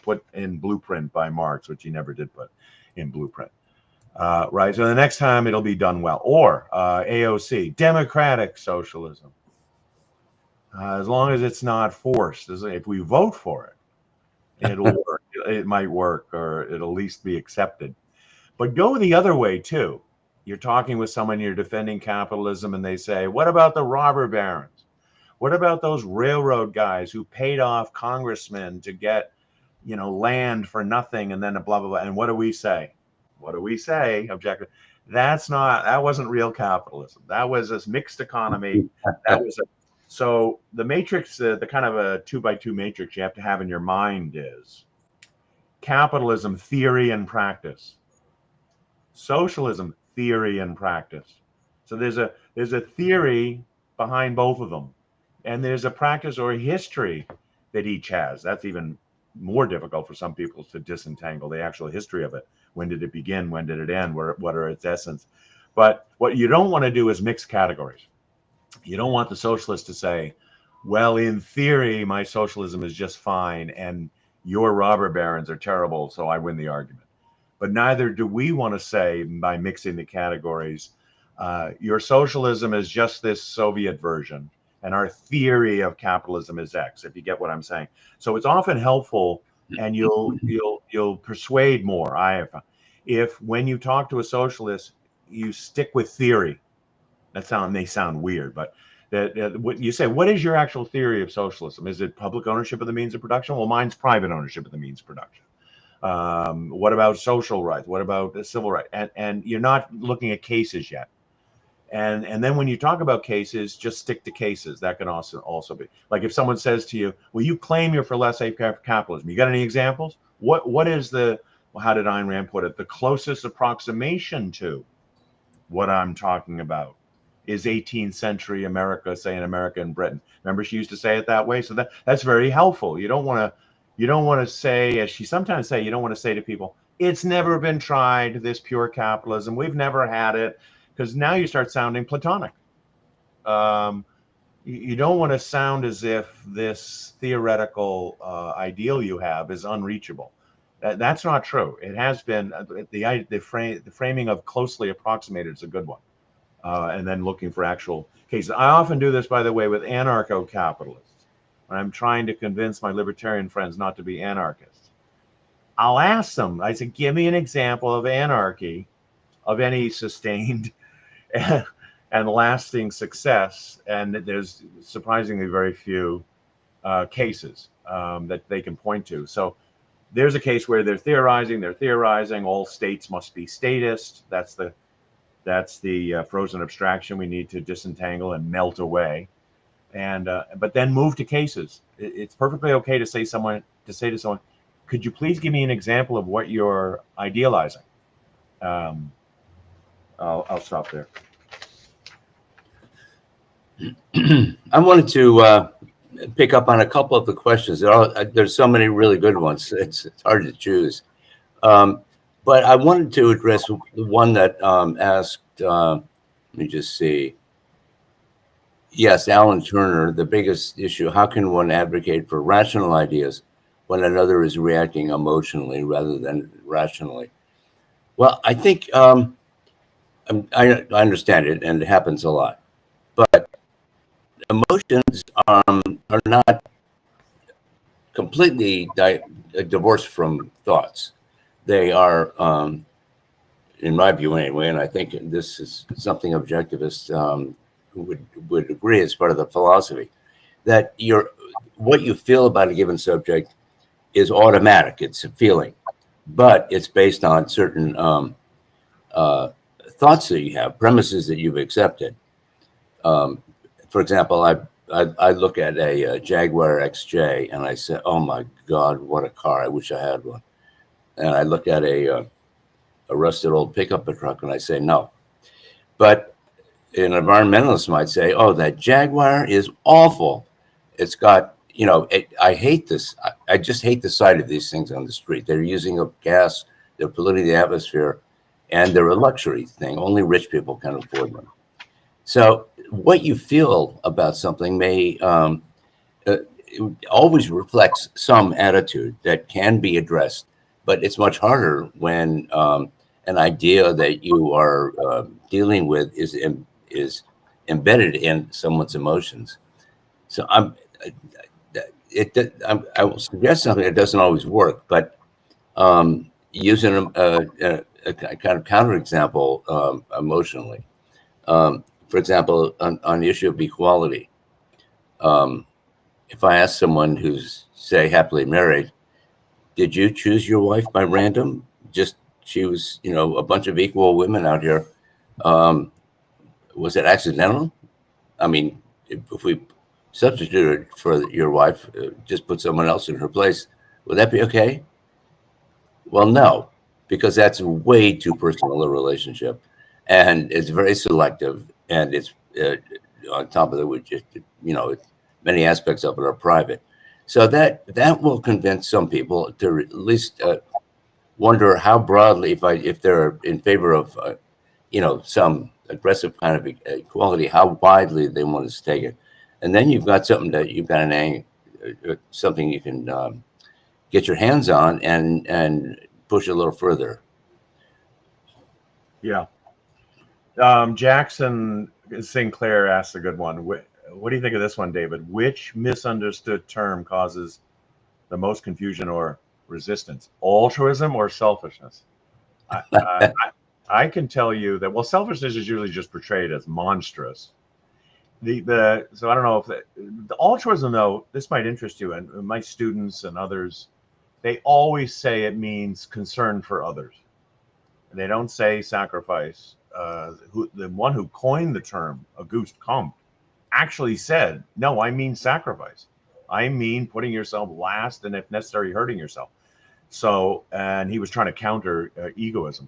put in Blueprint by Marx, which he never did put in Blueprint. Right. So the next time it'll be done well. Or AOC, democratic socialism. As long as it's not forced, if we vote for it, it'll work. It might work, or it'll at least be accepted. But go the other way too. You're talking with someone, you're defending capitalism, and they say, what about the robber barons? What about those railroad guys who paid off congressmen to get, land for nothing, and then blah, blah, blah. And what do we say? What do we say? Objective. That wasn't real capitalism. That was this mixed economy. So the matrix, the kind of a 2x2 matrix you have to have in your mind is capitalism, theory and practice. Socialism, theory and practice. So there's a theory behind both of them. And there's a practice or a history that each has. That's even more difficult for some people to disentangle the actual history of it. When did it begin? When did it end? What are its essence? But what you don't want to do is mix categories. You don't want the socialist to say, well, in theory, my socialism is just fine, and your robber barons are terrible, so I win the argument. But neither do we want to say, by mixing the categories, your socialism is just this Soviet version, and our theory of capitalism is X, if you get what I'm saying. So it's often helpful, and you'll persuade more. If when you talk to a socialist, you stick with theory. That may sound weird, but what you say, what is your actual theory of socialism? Is it public ownership of the means of production? Well, mine's private ownership of the means of production. What about social rights? What about the civil rights? And you're not looking at cases yet. And then when you talk about cases, just stick to cases. That can also be like if someone says to you, well, you claim you're for laissez-faire capitalism. You got any examples? What is how did Ayn Rand put it? The closest approximation to what I'm talking about is 18th century America, say in America and Britain. Remember, she used to say it that way. So that's very helpful. You don't want to say, as she sometimes say, you don't want to say to people, it's never been tried, this pure capitalism. We've never had it, because now you start sounding Platonic. You don't want to sound as if this theoretical ideal you have is unreachable. That's not true. It has been, the framing of closely approximated is a good one. And then looking for actual cases. I often do this, by the way, with anarcho-capitalists. When I'm trying to convince my libertarian friends not to be anarchists, I'll ask them, I say, give me an example of anarchy of any sustained and lasting success. And there's surprisingly very few cases that they can point to. So there's a case where they're theorizing all states must be statist. That's the frozen abstraction we need to disentangle and melt away, but then move to cases. It's perfectly okay to say to someone, could you please give me an example of what you're idealizing? I'll stop there. I wanted to pick up on a couple of the questions. There's so many really good ones. It's hard to choose. But I wanted to address the one that asked, let me just see. Yes, Alan Turner, the biggest issue, how can one advocate for rational ideas when another is reacting emotionally rather than rationally? Well, I think I understand it, and it happens a lot. But emotions are not completely divorced from thoughts. They are, in my view anyway, and I think this is something objectivists would agree as part of the philosophy, that what you feel about a given subject is automatic. It's a feeling, but it's based on certain thoughts that you have, premises that you've accepted. For example, I look at a Jaguar XJ and I say, oh my God, what a car. I wish I had one. And I look at a rusted old pickup truck, and I say no. But an environmentalist might say, "Oh, that Jaguar is awful. It's got, I hate this. I just hate the sight of these things on the street. They're using up gas, they're polluting the atmosphere, and they're a luxury thing. Only rich people can afford them." So, what you feel about something may it always reflects some attitude that can be addressed, but it's much harder when an idea that you are dealing with is embedded in someone's emotions. So I will suggest something that doesn't always work, but using a kind of counterexample emotionally. For example, on the issue of equality, if I ask someone who's, say, happily married, did you choose your wife by random? Just she was, a bunch of equal women out here. Was it accidental? I mean, if we substituted for your wife, just put someone else in her place, would that be okay? Well, no, because that's way too personal a relationship, and it's very selective, and it's on top of it, we just, many aspects of it are private. So that will convince some people to at least wonder how broadly, if they're in favor of, some aggressive kind of equality, how widely they want to take it, and then you've got something you can get your hands on and push a little further. Yeah. Jackson Sinclair asks a good one. What do you think of this one, David? Which misunderstood term causes the most confusion or resistance? Altruism or selfishness? I can tell you that, well, selfishness is usually just portrayed as monstrous. So I don't know if the altruism, though, this might interest you, and my students and others, they always say it means concern for others. They don't say sacrifice. The one who coined the term, Auguste Comte, actually said, "No, I mean sacrifice. I mean putting yourself last, and if necessary, hurting yourself." So, and he was trying to counter egoism.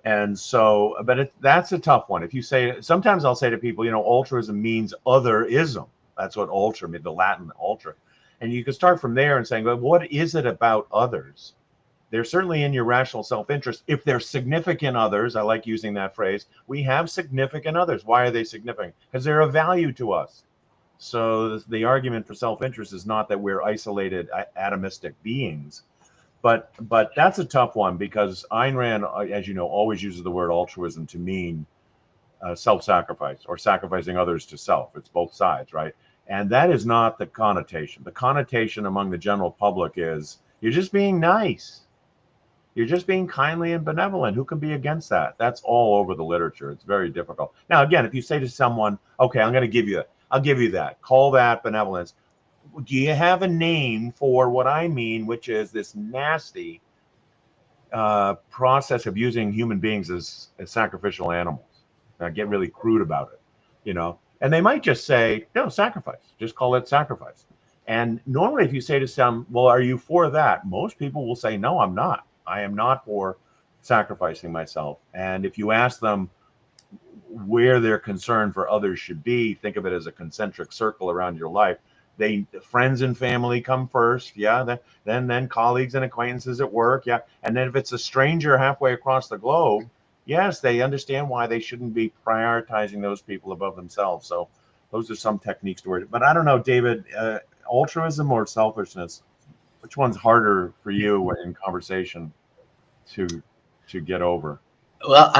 And so, but that's a tough one. If you say, sometimes I'll say to people, altruism means otherism. That's what ultra means, the Latin ultra. And you can start from there and saying, well, what is it about others? They're certainly in your rational self-interest. If they're significant others, I like using that phrase. We have significant others. Why are they significant? Because they're of value to us. So the argument for self-interest is not that we're isolated atomistic beings. But that's a tough one, because Ayn Rand, as you know, always uses the word altruism to mean self-sacrifice or sacrificing others to self. It's both sides, right? And that is not the connotation. The connotation among the general public is you're just being nice. You're just being kindly and benevolent. Who can be against that? That's all over the literature. It's very difficult. Now, again, if you say to someone, okay, I'll give you that. Call that benevolence. Do you have a name for what I mean, which is this nasty process of using human beings as sacrificial animals? Now, get really crude about it, And they might just say, no, sacrifice. Just call it sacrifice. And normally, if you say to some, well, are you for that? Most people will say, no, I'm not. I am not for sacrificing myself. And if you ask them where their concern for others should be, think of it as a concentric circle around your life. Friends and family come first, yeah. Then colleagues and acquaintances at work, yeah. And then if it's a stranger halfway across the globe, yes, they understand why they shouldn't be prioritizing those people above themselves. So those are some techniques to it. But I don't know, David, altruism or selfishness, which one's harder for you in conversation to get over? Well,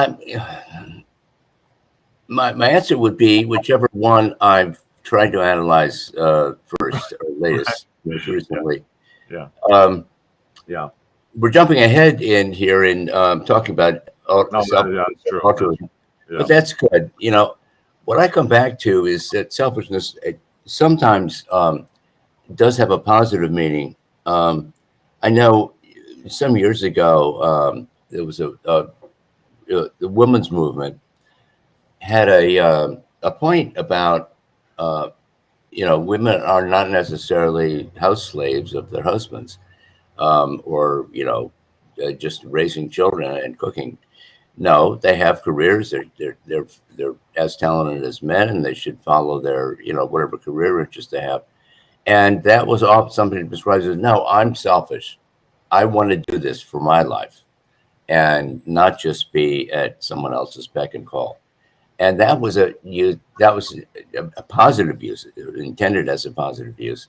my answer would be whichever one I've tried to analyze first or latest, most recently. Yeah. Yeah. We're jumping ahead in here in talking about altruism, but that's good. What I come back to is that selfishness sometimes does have a positive meaning. I know some years ago there was the women's movement had a point about women are not necessarily house slaves of their husbands, or just raising children and cooking. No, they have careers. They're as talented as men, and they should follow their, whatever career interest they have. And that was all somebody describes as, no, I'm selfish. I want to do this for my life and not just be at someone else's beck and call. And that was a positive use, intended as a positive use.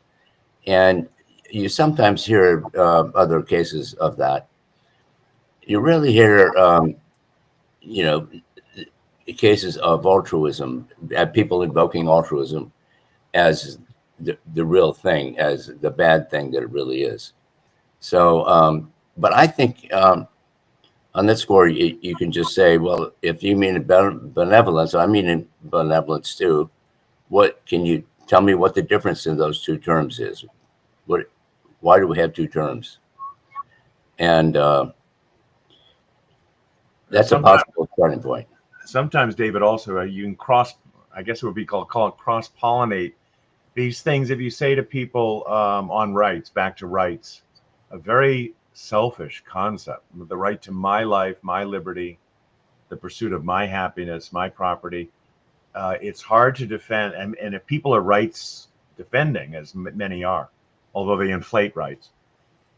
And you sometimes hear other cases of that. You really hear, cases of altruism, people invoking altruism as the real thing, as the bad thing that it really is. So, but I think on that score, you can just say, well, if you mean benevolence, I mean benevolence too. What can you tell me what the difference in those two terms is? Why do we have two terms? And that's a possible starting point. Sometimes, David, also you can I guess it would be called cross-pollinate these things. If you say to people on rights, back to rights, a very selfish concept, the right to my life, my liberty, the pursuit of my happiness, my property. It's hard to defend. And if people are rights defending, as many are, although they inflate rights,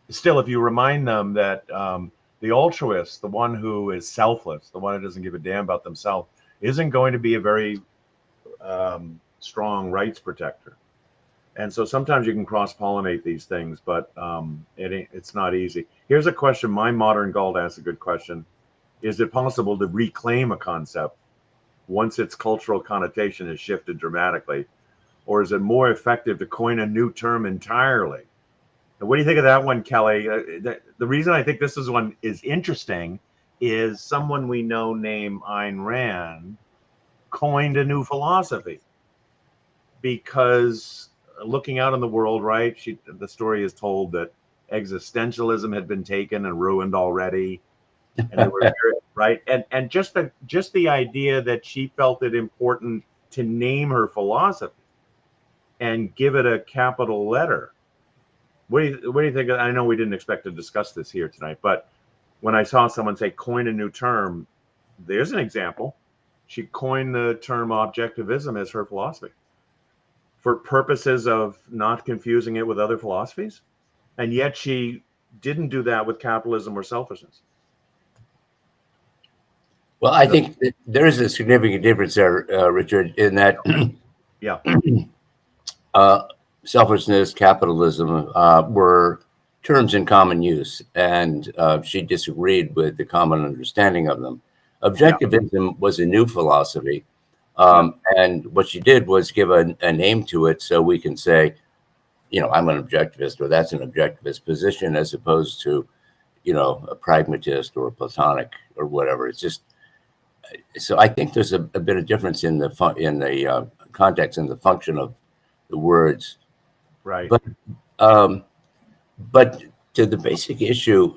still, if you remind them that the altruist, the one who is selfless, the one who doesn't give a damn about themselves, isn't going to be a very strong rights protector. And so sometimes you can cross-pollinate these things, but it's not easy. Here's a question. My modern Galt asks a good question. Is it possible to reclaim a concept once its cultural connotation has shifted dramatically? Or is it more effective to coin a new term entirely? And what do you think of that one, Kelley? The reason I think this one is interesting is someone we know named Ayn Rand coined a new philosophy, because looking out in the world, right? The story is told that existentialism had been taken and ruined already, and they were right. And just the idea that she felt it important to name her philosophy and give it a capital letter. What do you think? I know we didn't expect to discuss this here tonight, but when I saw someone say coin a new term, there's an example. She coined the term objectivism as her philosophy, for purposes of not confusing it with other philosophies. And yet she didn't do that with capitalism or selfishness. Well, I think there is a significant difference there, Richard, in that Yeah. Selfishness, capitalism were terms in common use, and she disagreed with the common understanding of them. Objectivism was a new philosophy. And what she did was give a name to it, so we can say, I'm an objectivist, or that's an objectivist position, as opposed to, a pragmatist or a Platonic or whatever. It's just, so I think there's a bit of difference in the context and the function of the words. Right. But to the basic issue,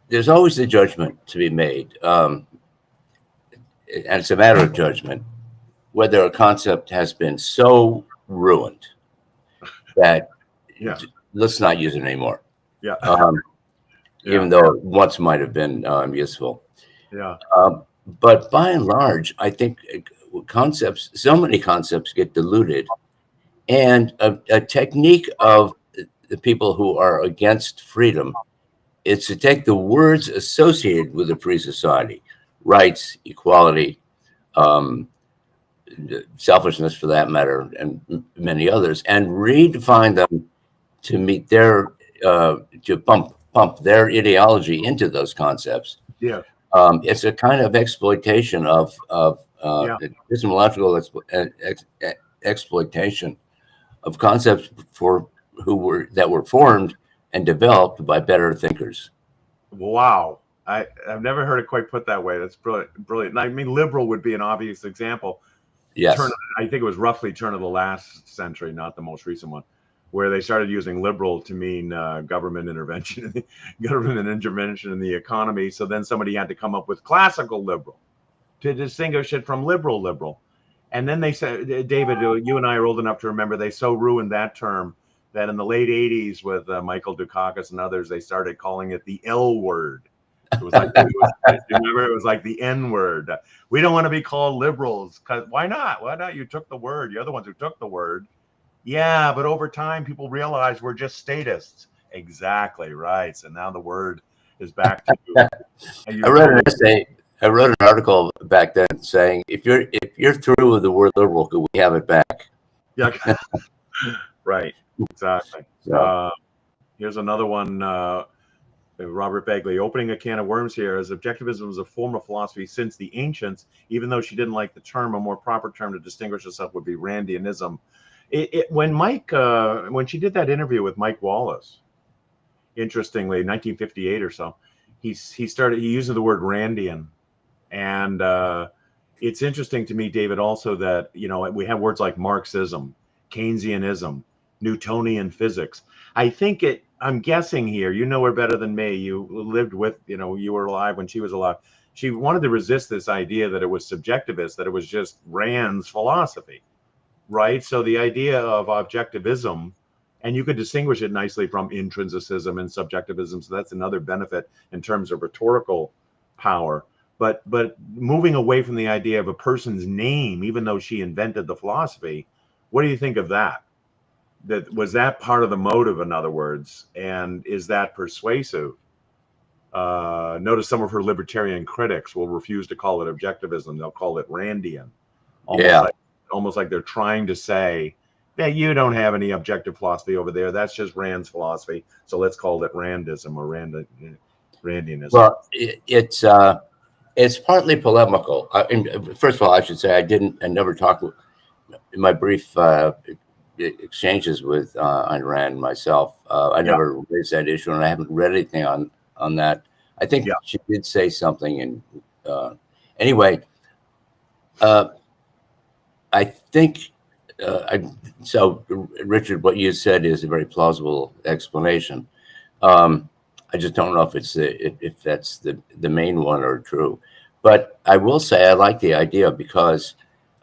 there's always a judgment to be made, and it's a matter of judgment whether a concept has been so ruined that let's not use it anymore. Yeah. Even though it once might have been useful. Yeah. But by and large, I think so many concepts get diluted, and a technique of the people who are against freedom is to take the words associated with a free society, rights, equality, selfishness for that matter, and many others, and redefine them to meet their, to pump their ideology into those concepts. Yeah. It's a kind of exploitation of epistemological exploitation of concepts that were formed and developed by better thinkers. Wow. I've never heard it quite put that way. That's brilliant. I mean, liberal would be an obvious example. Yes. I think it was roughly turn of the last century, not the most recent one, where they started using liberal to mean government intervention in the economy. So then somebody had to come up with classical liberal to distinguish it from liberal. And then they said, David, you and I are old enough to remember, they so ruined that term that in the late 80s with Michael Dukakis and others, they started calling it the L word. It was like, remember, it was like the N word. We don't want to be called liberals. Because why not? Why not? You took the word. You're the ones who took the word. Yeah, but over time, people realize we're just statists. Exactly right. So now the word is back to you. I read an essay. I wrote an article back then saying, if you're through with the word liberal, could we have it back? Yeah, right. Exactly. So, Here's another one. Robert Begley, opening a can of worms here, as objectivism is a form of philosophy since the ancients, even though she didn't like the term, a more proper term to distinguish herself would be Randianism. When she did that interview with Mike Wallace, interestingly, 1958 or so, he used the word Randian. And it's interesting to me, David, also that, we have words like Marxism, Keynesianism, Newtonian physics. I'm guessing here, you know her better than me. You lived with, you were alive when she was alive. She wanted to resist this idea that it was subjectivist, that it was just Rand's philosophy, right? So the idea of objectivism, and you could distinguish it nicely from intrinsicism and subjectivism. So that's another benefit in terms of rhetorical power. But moving away from the idea of a person's name, even though she invented the philosophy, what do you think of that? Was that part of the motive, in other words? And is that persuasive? Notice some of her libertarian critics will refuse to call it objectivism. They'll call it Randian. Almost like they're trying to say that you don't have any objective philosophy over there. That's just Rand's philosophy. So let's call it Randism or Randianism. Well, it's partly polemical. First of all, I should say I never talked in my brief exchanges with Ayn Rand myself. I never raised that issue, and I haven't read anything on that. I think she did say something, and anyway, I think. So, Richard, what you said is a very plausible explanation. I just don't know if that's the main one or true. But I will say I like the idea, because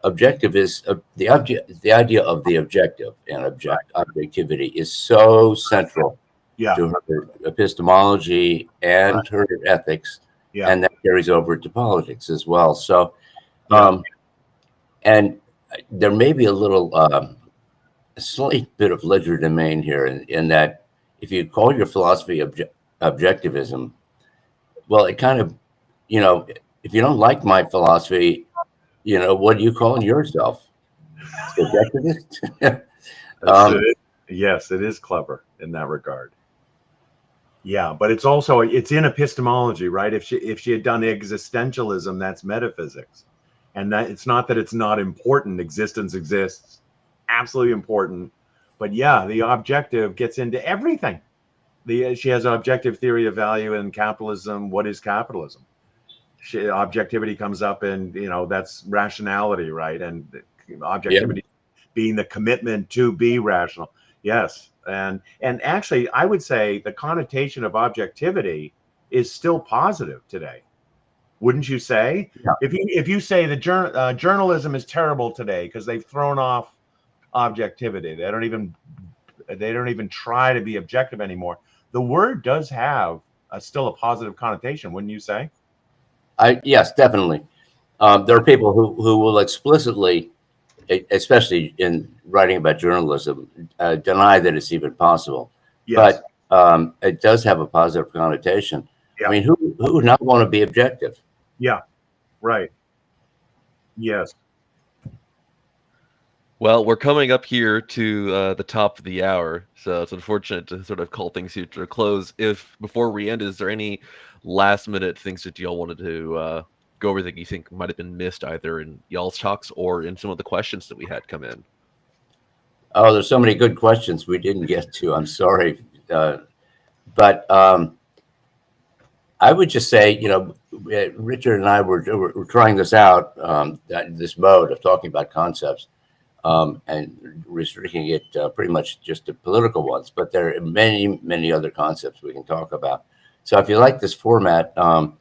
objective is the idea of the objective and objectivity is so central to her epistemology and her ethics, and that carries over to politics as well. So, and there may be a slight bit of legerdemain here in that if you call your philosophy objectivism, well, it kind of, if you don't like my philosophy, what are you calling yourself? Subjectivist? Yes, it is clever in that regard. Yeah, but it's in epistemology, right? If she had done existentialism, that's metaphysics. And that it's not that it's not important. Existence exists, absolutely important. But yeah, the objective gets into everything. She has an objective theory of value in capitalism. What is capitalism? Objectivity comes up, and that's rationality, right? And objectivity being the commitment to be rational. Yes, and actually, I would say the connotation of objectivity is still positive today. Wouldn't you say? Yeah. If you say the journalism is terrible today because they've thrown off objectivity, they don't even try to be objective anymore. The word does have still a positive connotation, wouldn't you say? Yes, definitely. There are people who will explicitly, especially in writing about journalism, deny that it's even possible. Yes. But it does have a positive connotation. Yeah. I mean, who would not want to be objective? Yeah, right. Yes. Well, we're coming up here to the top of the hour, so it's unfortunate to sort of call things here to a close. Before we end, is there any last-minute things that y'all wanted to go over that you think might have been missed either in y'all's talks or in some of the questions that we had come in? Oh, there's so many good questions we didn't get to. I'm sorry. But I would just say, Richard and I were trying this out, this mode of talking about concepts, and restricting it pretty much just to political ones. But there are many, many other concepts we can talk about. So if you like this format and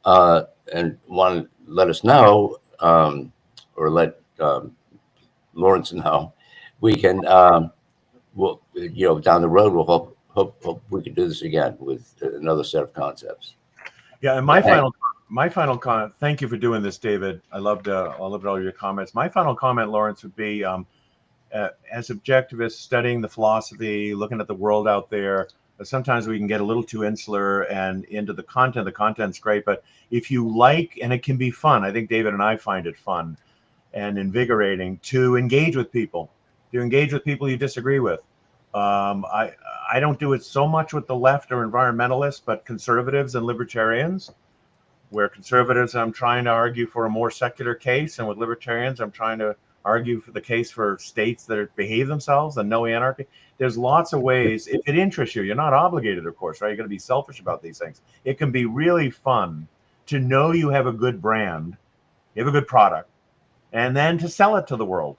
want to let us know, or let Lawrence know, we can we'll, down the road, we'll hope we can do this again with another set of concepts. Yeah, and my final comment. Thank you for doing this, David. I loved all your comments. My final comment, Lawrence, would be as objectivists studying the philosophy, looking at the world out there. Sometimes we can get a little too insular and into the content. The content's great, but if you like, and it can be fun. I think David and I find it fun and invigorating to engage with people, you disagree with. I don't do it so much with the left or environmentalists, but conservatives and libertarians, where conservatives, I'm trying to argue for a more secular case, and with libertarians, I'm trying to argue for the case for states that behave themselves and no anarchy. There's lots of ways. If it interests you, you're not obligated, of course, right? You're going to be selfish about these things. It can be really fun to know you have a good brand, you have a good product, and then to sell it to the world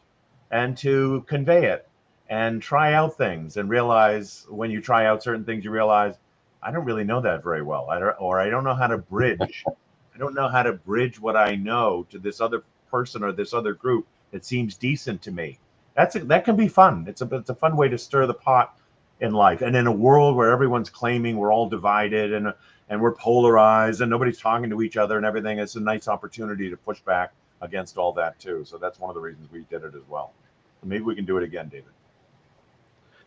and to convey it and try out things and realize when you try out certain things, you realize, I don't really know that very well. I don't know how to bridge. I don't know how to bridge what I know to this other person or this other group that seems decent to me. That can be fun. It's a fun way to stir the pot in life. And in a world where everyone's claiming we're all divided and we're polarized and nobody's talking to each other and everything, it's a nice opportunity to push back against all that too. So that's one of the reasons we did it as well. Maybe we can do it again, David.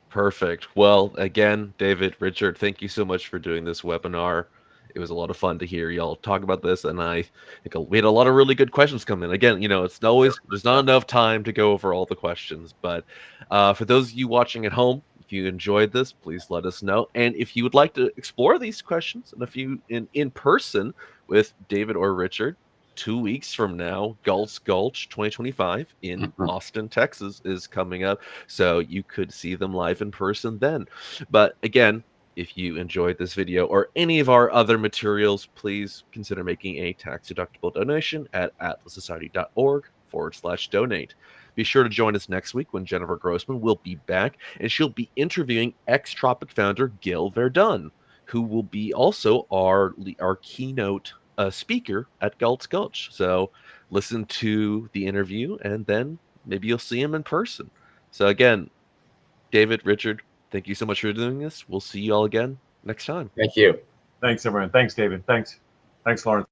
Perfect. Well, again, David, Richard, thank you so much for doing this webinar. It was a lot of fun to hear y'all talk about this, and I think we had a lot of really good questions come in. Again, it's there's not enough time to go over all the questions, but for those of you watching at home, if you enjoyed this, please let us know. And if you would like to explore these questions and if you in person with David or Richard, 2 weeks from now, Galt's Gulch 2025 in Austin, Texas is coming up. So you could see them live in person then. But again, if you enjoyed this video or any of our other materials, please consider making a tax-deductible donation at atlasociety.org/donate. Be sure to join us next week when Jennifer Grossman will be back, and she'll be interviewing ex-Tropic founder Gil Verdun, who will be also our keynote speaker at Galt's Gulch. So listen to the interview and then maybe you'll see him in person. So again, David, Richard, thank you so much for doing this. We'll see you all again next time. Thank you. Thanks, everyone. Thanks, David. Thanks, Lawrence.